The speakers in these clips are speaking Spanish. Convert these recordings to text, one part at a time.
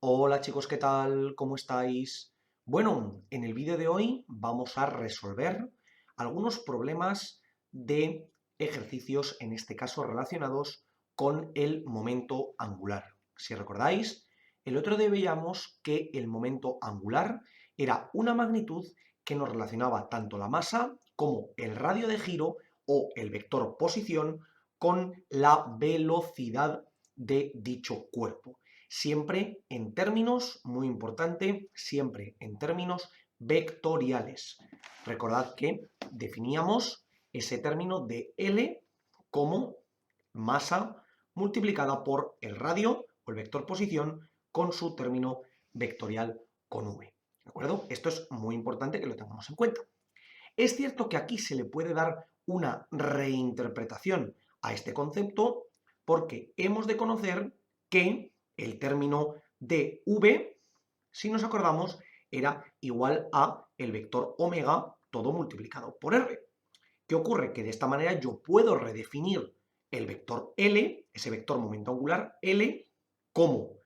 Hola chicos, ¿qué tal? ¿Cómo estáis? Bueno, en el vídeo de hoy vamos a resolver algunos problemas de ejercicios, en este caso relacionados con el momento angular. Si recordáis, el otro día veíamos que el momento angular era una magnitud que nos relacionaba tanto la masa como el radio de giro o el vector posición con la velocidad de dicho cuerpo siempre en términos, muy importante, siempre en términos vectoriales. Recordad que definíamos ese término de L como masa multiplicada por el radio o el vector posición con su término vectorial con V. ¿De acuerdo? Esto es muy importante que lo tengamos en cuenta. Es cierto que aquí se le puede dar una reinterpretación a este concepto porque hemos de conocer que el término de v, si nos acordamos, era igual a el vector omega todo multiplicado por r. ¿Qué ocurre? Que de esta manera yo puedo redefinir el vector L, ese vector momento angular L, como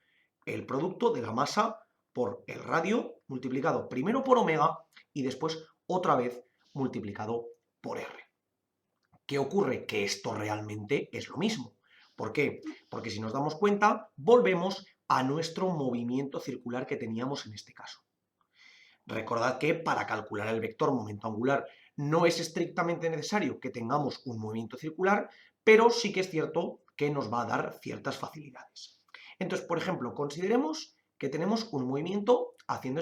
el producto de la masa por el radio multiplicado primero por omega y después otra vez multiplicado por r. ¿Qué ocurre? Que esto realmente es lo mismo. ¿Por qué? Porque si nos damos cuenta, volvemos a nuestro movimiento circular que teníamos en este caso. Recordad que para calcular el vector momento angular no es estrictamente necesario que tengamos un movimiento circular, pero sí que es cierto que nos va a dar ciertas facilidades. Entonces, por ejemplo, consideremos que tenemos un movimiento haciendo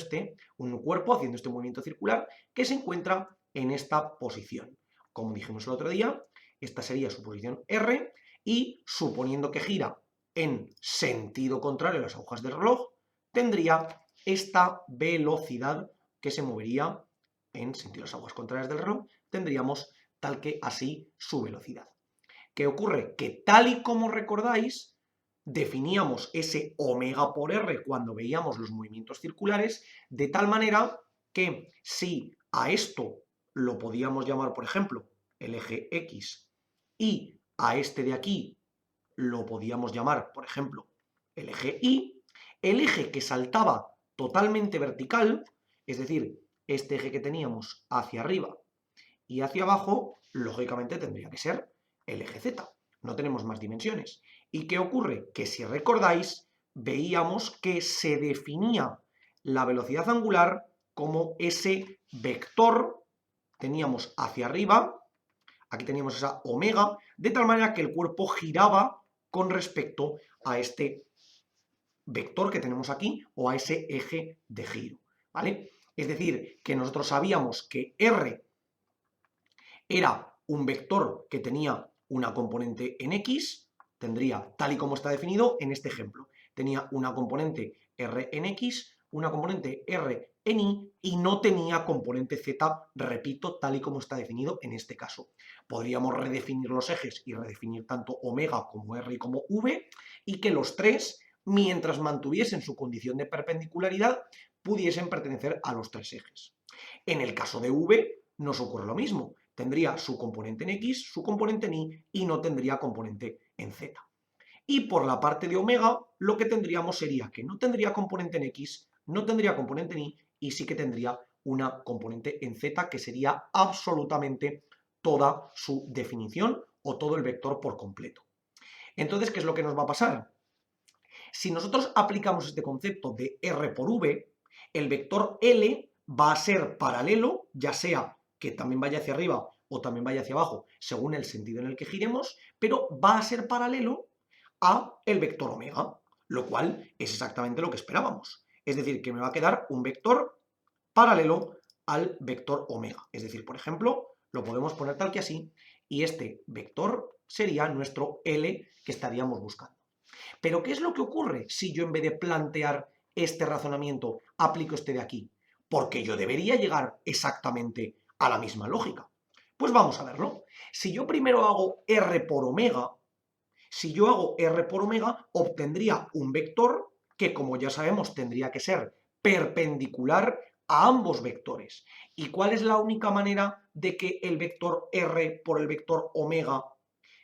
un cuerpo haciendo este movimiento circular que se encuentra en esta posición. Como dijimos el otro día, esta sería su posición R y suponiendo que gira en sentido contrario a las agujas del reloj, tendría esta velocidad que se movería en sentido de las aguas contrarias del reloj, tendríamos tal que así su velocidad. ¿Qué ocurre? Que tal y como recordáis, definíamos ese omega por r cuando veíamos los movimientos circulares, de tal manera que si a esto lo podíamos llamar, por ejemplo, el eje X, y a este de aquí lo podíamos llamar, por ejemplo, el eje Y, el eje que saltaba totalmente vertical, es decir, este eje que teníamos hacia arriba y hacia abajo, lógicamente tendría que ser el eje Z. No tenemos más dimensiones. ¿Y qué ocurre? Que si recordáis, veíamos que se definía la velocidad angular como ese vector, teníamos hacia arriba, aquí teníamos esa omega, de tal manera que el cuerpo giraba con respecto a este vector que tenemos aquí o a ese eje de giro, ¿vale? Es decir, que nosotros sabíamos que R era un vector que tenía una componente en X, tendría, tal y como está definido en este ejemplo, tenía una componente R en X, una componente R en Y no tenía componente Z, repito, tal y como está definido en este caso. Podríamos redefinir los ejes y redefinir tanto omega como R y como V y que los tres, mientras mantuviesen su condición de perpendicularidad, pudiesen pertenecer a los tres ejes. En el caso de V nos ocurre lo mismo, tendría su componente en X, su componente en Y no tendría componente en Z. Y por la parte de omega, lo que tendríamos sería que no tendría componente en X, no tendría componente en Y sí que tendría una componente en Z que sería absolutamente toda su definición o todo el vector por completo. Entonces, ¿qué es lo que nos va a pasar? Si nosotros aplicamos este concepto de R por V, el vector L va a ser paralelo, ya sea que también vaya hacia arriba o también vaya hacia abajo, según el sentido en el que giremos, pero va a ser paralelo a el vector omega, lo cual es exactamente lo que esperábamos. Es decir, que me va a quedar un vector paralelo al vector omega. Es decir, por ejemplo, lo podemos poner tal que así, y este vector sería nuestro L que estaríamos buscando. Pero ¿qué es lo que ocurre si yo en vez de plantear este razonamiento aplico este de aquí? Porque yo debería llegar exactamente a la misma lógica. Pues vamos a verlo. Si yo primero hago R por omega, si yo hago R por omega, obtendría un vector que, como ya sabemos, tendría que ser perpendicular a ambos vectores. ¿Y cuál es la única manera de que el vector R por el vector omega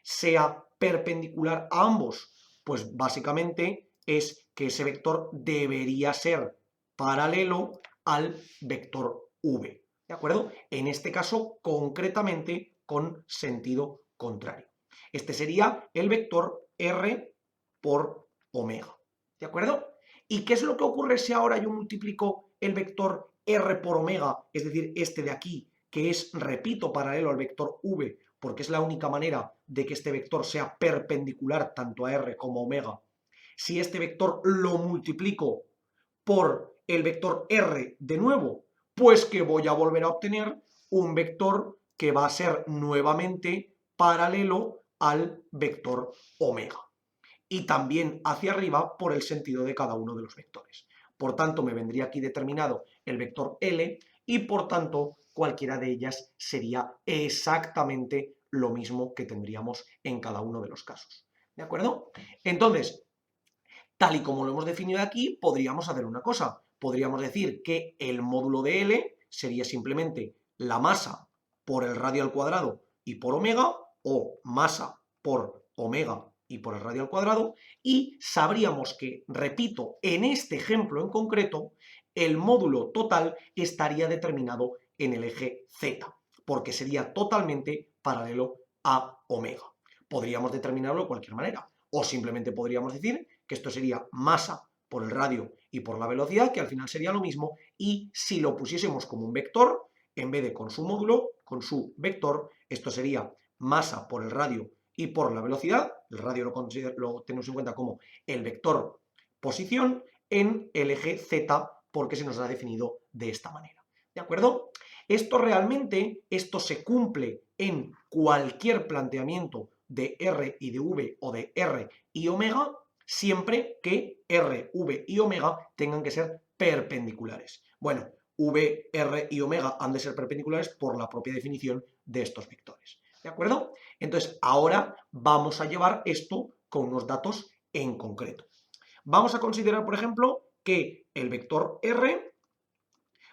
sea perpendicular a ambos? Pues básicamente es que ese vector debería ser paralelo al vector v, ¿de acuerdo? En este caso, concretamente, con sentido contrario. Este sería el vector r por omega, ¿de acuerdo? ¿Y qué es lo que ocurre si ahora yo multiplico el vector r por omega, es decir, este de aquí, que es, repito, paralelo al vector v, porque es la única manera de que este vector sea perpendicular tanto a r como a omega? Si este vector lo multiplico por el vector r de nuevo, pues que voy a volver a obtener un vector que va a ser nuevamente paralelo al vector omega. Y también hacia arriba por el sentido de cada uno de los vectores. Por tanto, me vendría aquí determinado el vector L y por tanto cualquiera de ellas sería exactamente lo mismo que tendríamos en cada uno de los casos. ¿De acuerdo? Entonces, tal y como lo hemos definido aquí, podríamos hacer una cosa. Podríamos decir que el módulo de L sería simplemente la masa por el radio al cuadrado y por omega, o masa por omega y por el radio al cuadrado, y sabríamos que, repito, en este ejemplo en concreto, el módulo total estaría determinado en el eje Z, porque sería totalmente paralelo a omega. Podríamos determinarlo de cualquier manera, o simplemente podríamos decir que esto sería masa por el radio y por la velocidad, que al final sería lo mismo, y si lo pusiésemos como un vector, en vez de con su módulo, con su vector, esto sería masa por el radio y por la velocidad, el radio lo tenemos en cuenta como el vector posición, en el eje Z, porque se nos ha definido de esta manera. ¿De acuerdo? Esto se cumple en cualquier planteamiento de R y de V o de R y omega, siempre que R, V y omega tengan que ser perpendiculares. Bueno, V, R y omega han de ser perpendiculares por la propia definición de estos vectores. ¿De acuerdo? Entonces, ahora vamos a llevar esto con unos datos en concreto. Vamos a considerar, por ejemplo, que el vector R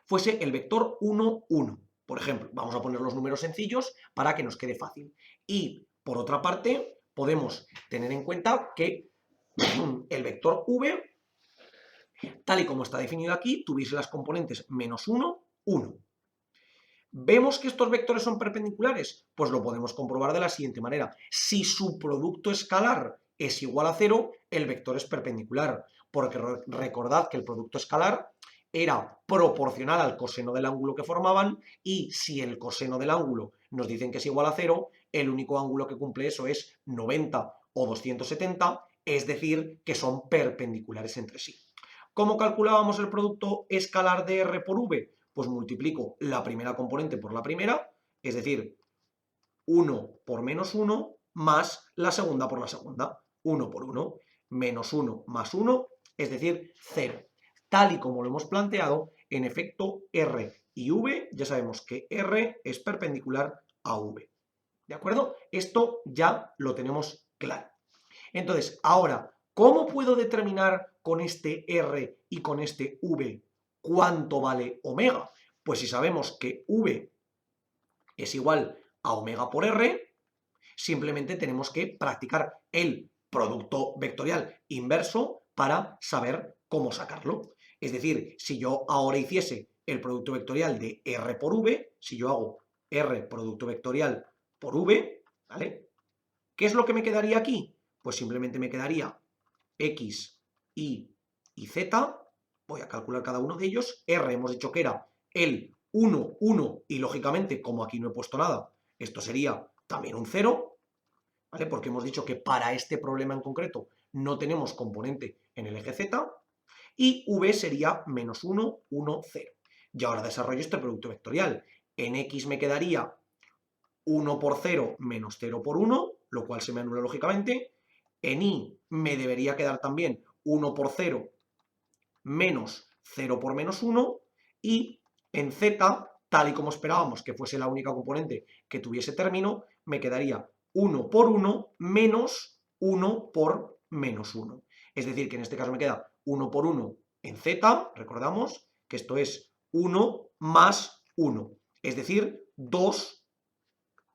fuese el vector 1, 1. Por ejemplo, vamos a poner los números sencillos para que nos quede fácil. Y, por otra parte, podemos tener en cuenta que el vector v, tal y como está definido aquí, tuviese las componentes menos 1, 1. ¿Vemos que estos vectores son perpendiculares? Pues lo podemos comprobar de la siguiente manera. Si su producto escalar es igual a 0, el vector es perpendicular, porque recordad que el producto escalar era proporcional al coseno del ángulo que formaban, y si el coseno del ángulo nos dicen que es igual a 0, el único ángulo que cumple eso es 90 o 270, es decir, que son perpendiculares entre sí. ¿Cómo calculábamos el producto escalar de R por V? Pues multiplico la primera componente por la primera, es decir, 1 por menos 1 más la segunda por la segunda. 1 por 1, menos 1 más 1, es decir, 0. Tal y como lo hemos planteado, en efecto, R y V, ya sabemos que R es perpendicular a V. ¿De acuerdo? Esto ya lo tenemos claro. Entonces, ahora, ¿cómo puedo determinar con este R y con este V cuánto vale omega? Pues si sabemos que V es igual a omega por R, simplemente tenemos que practicar el producto vectorial inverso para saber cómo sacarlo. Es decir, si yo ahora hiciese el producto vectorial de R por V, si yo hago R producto vectorial por V, ¿vale? ¿Qué es lo que me quedaría aquí? Pues simplemente me quedaría X, Y y Z. Voy a calcular cada uno de ellos. R hemos dicho que era el 1, 1, y lógicamente, como aquí no he puesto nada, esto sería también un 0, ¿vale? Porque hemos dicho que para este problema en concreto no tenemos componente en el eje Z, y V sería menos 1, 1, 0. Y ahora desarrollo este producto vectorial. En X me quedaría 1 por 0 menos 0 por 1, lo cual se me anula lógicamente. En Y me debería quedar también 1 por 0 menos 0 por menos 1, y en Z, tal y como esperábamos que fuese la única componente que tuviese término, me quedaría 1 por 1 menos 1 por menos 1. Es decir, que en este caso me queda 1 por 1 en Z, recordamos que esto es 1 más 1, es decir, 2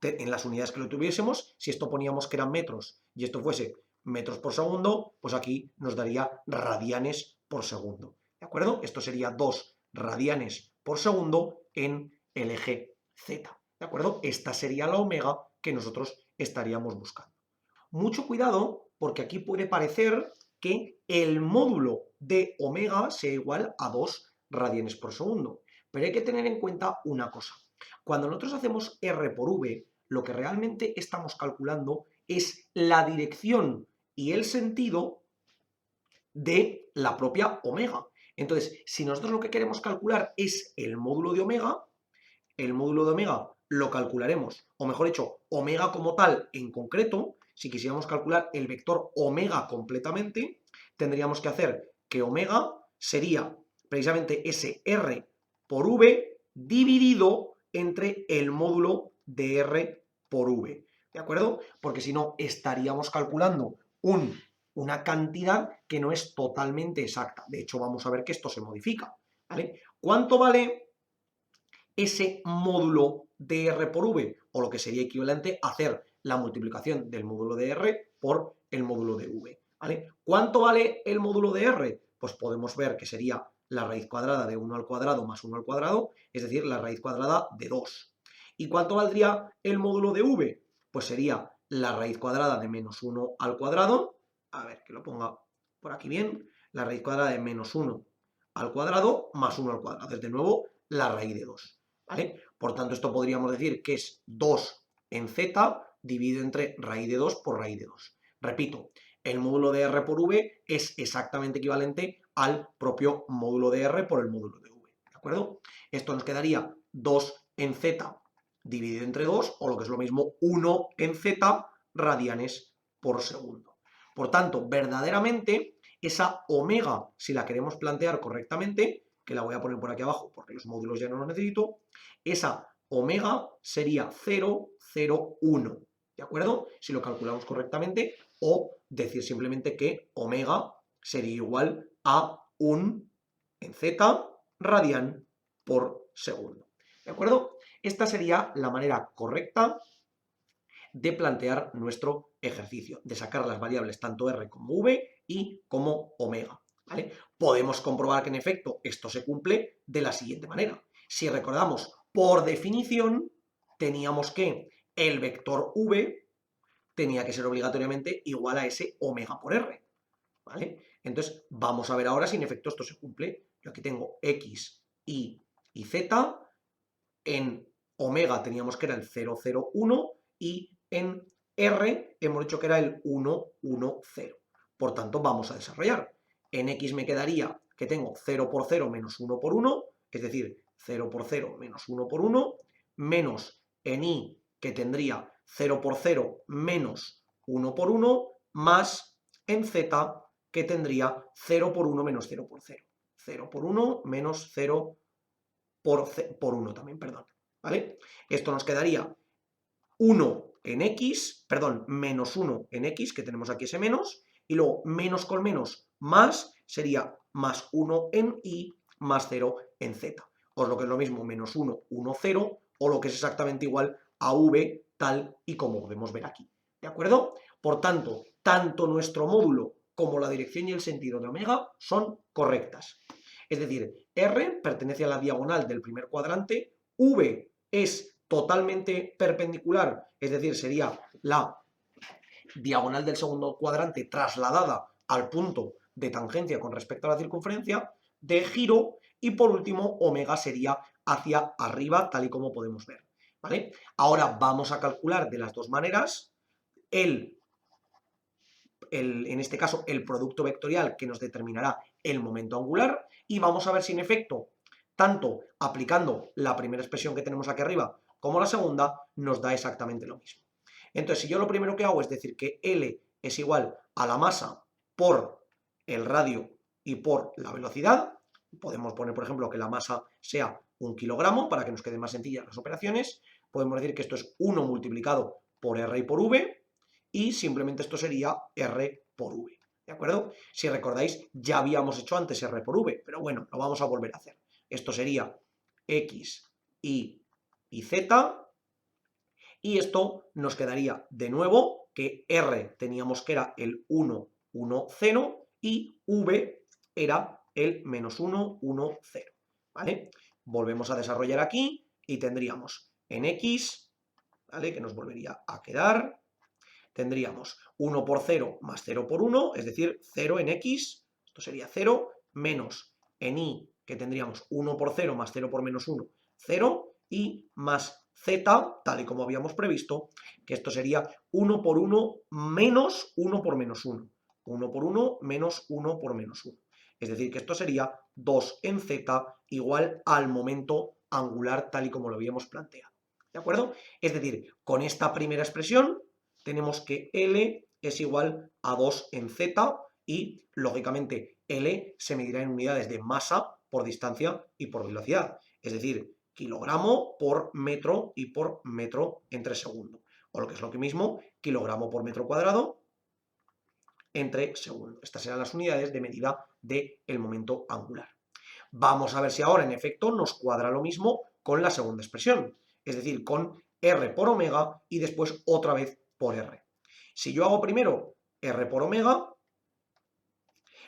en las unidades que lo tuviésemos. Si esto poníamos que eran metros y esto fuese metros por segundo, pues aquí nos daría radianes por segundo. ¿De acuerdo? Esto sería 2 radianes por segundo en el eje Z. ¿De acuerdo? Esta sería la omega que nosotros estaríamos buscando. Mucho cuidado, porque aquí puede parecer que el módulo de omega sea igual a 2 radianes por segundo. Pero hay que tener en cuenta una cosa. Cuando nosotros hacemos R por V, lo que realmente estamos calculando es la dirección y el sentido de la propia omega. Entonces, si nosotros lo que queremos calcular es el módulo de omega, el módulo de omega lo calcularemos, o mejor dicho, omega como tal en concreto. Si quisiéramos calcular el vector omega completamente, tendríamos que hacer que omega sería precisamente ese R por V dividido entre el módulo de R por V, ¿de acuerdo? Porque si no, estaríamos calculando una cantidad que no es totalmente exacta. De hecho, vamos a ver que esto se modifica, ¿vale? ¿Cuánto vale ese módulo de R por V? O lo que sería equivalente a hacer la multiplicación del módulo de R por el módulo de V, ¿vale? ¿Cuánto vale el módulo de R? Pues podemos ver que sería la raíz cuadrada de 1 al cuadrado más 1 al cuadrado, es decir, la raíz cuadrada de 2. ¿Y cuánto valdría el módulo de V? Pues sería la raíz cuadrada de menos 1 al cuadrado, a ver, que lo ponga por aquí bien, la raíz cuadrada de menos 1 al cuadrado más 1 al cuadrado, es de nuevo la raíz de 2. ¿Vale? Por tanto, esto podríamos decir que es 2 en z dividido entre raíz de 2 por raíz de 2. Repito, el módulo de R por V es exactamente equivalente al propio módulo de R por el módulo de V. ¿De acuerdo? Esto nos quedaría 2 en z dividido entre 2, o lo que es lo mismo, 1 en z radianes por segundo. Por tanto, verdaderamente, esa omega, si la queremos plantear correctamente, que la voy a poner por aquí abajo porque los módulos ya no los necesito, esa omega sería 0,01, ¿de acuerdo? Si lo calculamos correctamente, o decir simplemente que omega sería igual a 1 en z radian por segundo, ¿de acuerdo? Esta sería la manera correcta de plantear nuestro ejercicio, de sacar las variables tanto r como v y como omega. ¿Vale? Podemos comprobar que en efecto esto se cumple de la siguiente manera. Si recordamos, por definición, teníamos que el vector v tenía que ser obligatoriamente igual a ese omega por r. ¿Vale? Entonces, vamos a ver ahora si en efecto esto se cumple. Yo aquí tengo x, y z. En omega teníamos que era el 0,01 y en r hemos dicho que era el 1,10. Por tanto, vamos a desarrollar. En x me quedaría que tengo 0 por 0 menos 1 por 1, es decir, 0 por 0 menos 1 por 1, menos en y, que tendría 0 por 0 menos 1 por 1, más en z, que tendría 0 por 1 menos 0 por 0. 0 por 1 menos 0 por 1 también, perdón. ¿Vale? Esto nos quedaría 1 en x, perdón, menos 1 en x, que tenemos aquí ese menos, y luego menos con menos más sería más 1 en y más 0 en z. O lo que es lo mismo, menos 1, 1, 0, o lo que es exactamente igual a v, tal y como podemos ver aquí. ¿De acuerdo? Por tanto, tanto nuestro módulo como la dirección y el sentido de omega son correctas. Es decir, R pertenece a la diagonal del primer cuadrante, V es totalmente perpendicular, es decir, sería la diagonal del segundo cuadrante trasladada al punto de tangencia con respecto a la circunferencia de giro, y por último omega sería hacia arriba, tal y como podemos ver, ¿vale? Ahora vamos a calcular de las dos maneras en este caso el producto vectorial que nos determinará el momento angular, y vamos a ver si en efecto, tanto aplicando la primera expresión que tenemos aquí arriba como la segunda, nos da exactamente lo mismo. Entonces, si yo lo primero que hago es decir que L es igual a la masa por el radio y por la velocidad, podemos poner, por ejemplo, que la masa sea 1 kilogramo para que nos queden más sencillas las operaciones. Podemos decir que esto es 1 multiplicado por R y por V, y simplemente esto sería R por V, ¿de acuerdo? Si recordáis, ya habíamos hecho antes R por V, pero bueno, lo vamos a volver a hacer. Esto sería X, Y Z, y esto nos quedaría de nuevo que R teníamos que era el 1, 1, 0 y V era el menos 1, 1, 0, ¿vale? Volvemos a desarrollar aquí y tendríamos en X, ¿vale? Que nos volvería a quedar, tendríamos 1 por 0 más 0 por 1, es decir, 0 en X, esto sería 0, menos en Y, que tendríamos 1 por 0 más 0 por menos 1, 0, y más Z, tal y como habíamos previsto, que esto sería 1 por 1 menos 1 por menos 1. 1 por 1 menos 1 por menos 1. Es decir, que esto sería 2 en Z igual al momento angular tal y como lo habíamos planteado. ¿De acuerdo? Es decir, con esta primera expresión tenemos que L es igual a 2 en Z y, lógicamente, L se medirá en unidades de masa por distancia y por velocidad. Es decir, kilogramo por metro y por metro entre segundo. O lo que es lo mismo, kilogramo por metro cuadrado entre segundo. Estas serán las unidades de medida del momento angular. Vamos a ver si ahora en efecto nos cuadra lo mismo con la segunda expresión, es decir, con R por omega y después otra vez por R. Si yo hago primero R por omega,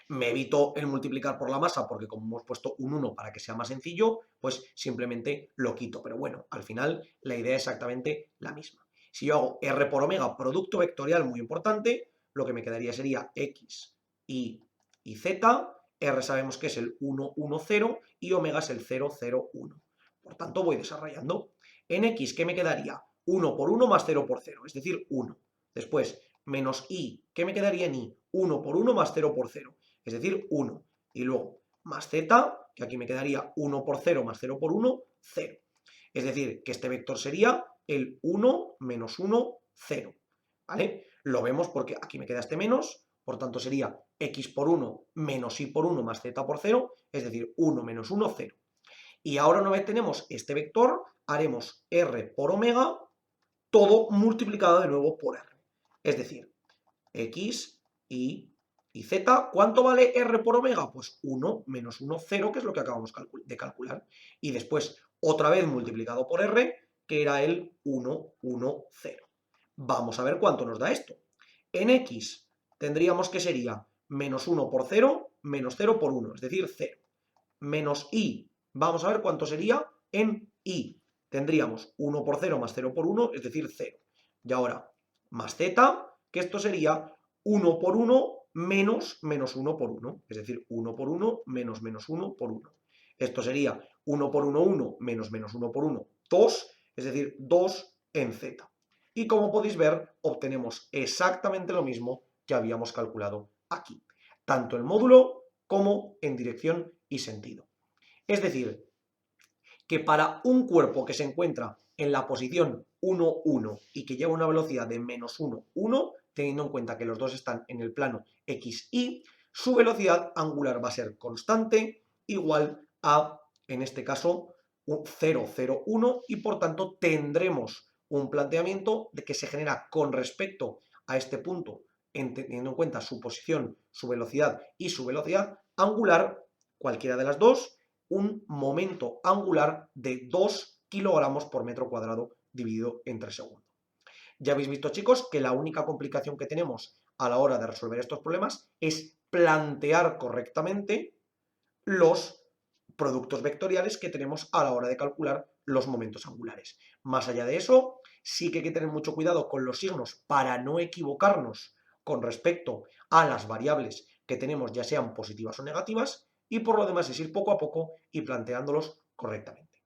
me evito el multiplicar por la masa porque como hemos puesto un 1 para que sea más sencillo, pues simplemente lo quito. Pero bueno, al final la idea es exactamente la misma. Si yo hago R por omega, producto vectorial muy importante, lo que me quedaría sería X, Y y Z. R sabemos que es el 1, 1, 0 y omega es el 0, 0, 1. Por tanto, voy desarrollando. En X, ¿qué me quedaría? 1 por 1 más 0 por 0, es decir, 1. Después, menos Y, ¿qué me quedaría en Y? 1 por 1 más 0 por 0. Es decir, 1. Y luego, más z, que aquí me quedaría 1 por 0 más 0 por 1, 0. Es decir, que este vector sería el 1 menos 1, 0. ¿Vale? Lo vemos porque aquí me queda este menos, por tanto sería x por 1 menos y por 1 más z por 0, es decir, 1 menos 1, 0. Y ahora una vez tenemos este vector, haremos r por omega, todo multiplicado de nuevo por r. Es decir, x, y z, ¿cuánto vale r por omega? Pues 1 menos 1, 0, que es lo que acabamos de calcular. Y después, otra vez multiplicado por r, que era el 1, 1, 0. Vamos a ver cuánto nos da esto. En x tendríamos que sería menos 1 por 0, menos 0 por 1, es decir, 0. Menos y, vamos a ver cuánto sería en y. Tendríamos 1 por 0 más 0 por 1, es decir, 0. Y ahora, más z, que esto sería 1 por 1 menos menos 1 por 1, es decir, 1 por 1 menos menos 1 por 1. Esto sería 1 por 1, 1 menos menos 1 por 1, 2, es decir, 2 en z. Y como podéis ver, obtenemos exactamente lo mismo que habíamos calculado aquí, tanto en módulo como en dirección y sentido. Es decir, que para un cuerpo que se encuentra en la posición 1, 1 y que lleva una velocidad de menos 1, 1, teniendo en cuenta que los dos están en el plano x, y, su velocidad angular va a ser constante, igual a, en este caso, 0, 0, 1, y por tanto tendremos un planteamiento de que se genera con respecto a este punto, teniendo en cuenta su posición, su velocidad y su velocidad angular, cualquiera de las dos, un momento angular de 2 kilogramos por metro cuadrado dividido entre segundo. Ya habéis visto, chicos, que la única complicación que tenemos a la hora de resolver estos problemas es plantear correctamente los productos vectoriales que tenemos a la hora de calcular los momentos angulares. Más allá de eso, sí que hay que tener mucho cuidado con los signos para no equivocarnos con respecto a las variables que tenemos, ya sean positivas o negativas, y por lo demás es ir poco a poco y planteándolos correctamente.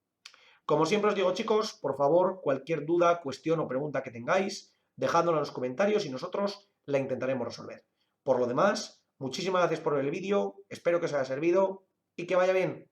Como siempre os digo, chicos, por favor, cualquier duda, cuestión o pregunta que tengáis, dejadla en los comentarios y nosotros la intentaremos resolver. Por lo demás, muchísimas gracias por ver el vídeo, espero que os haya servido y que vaya bien.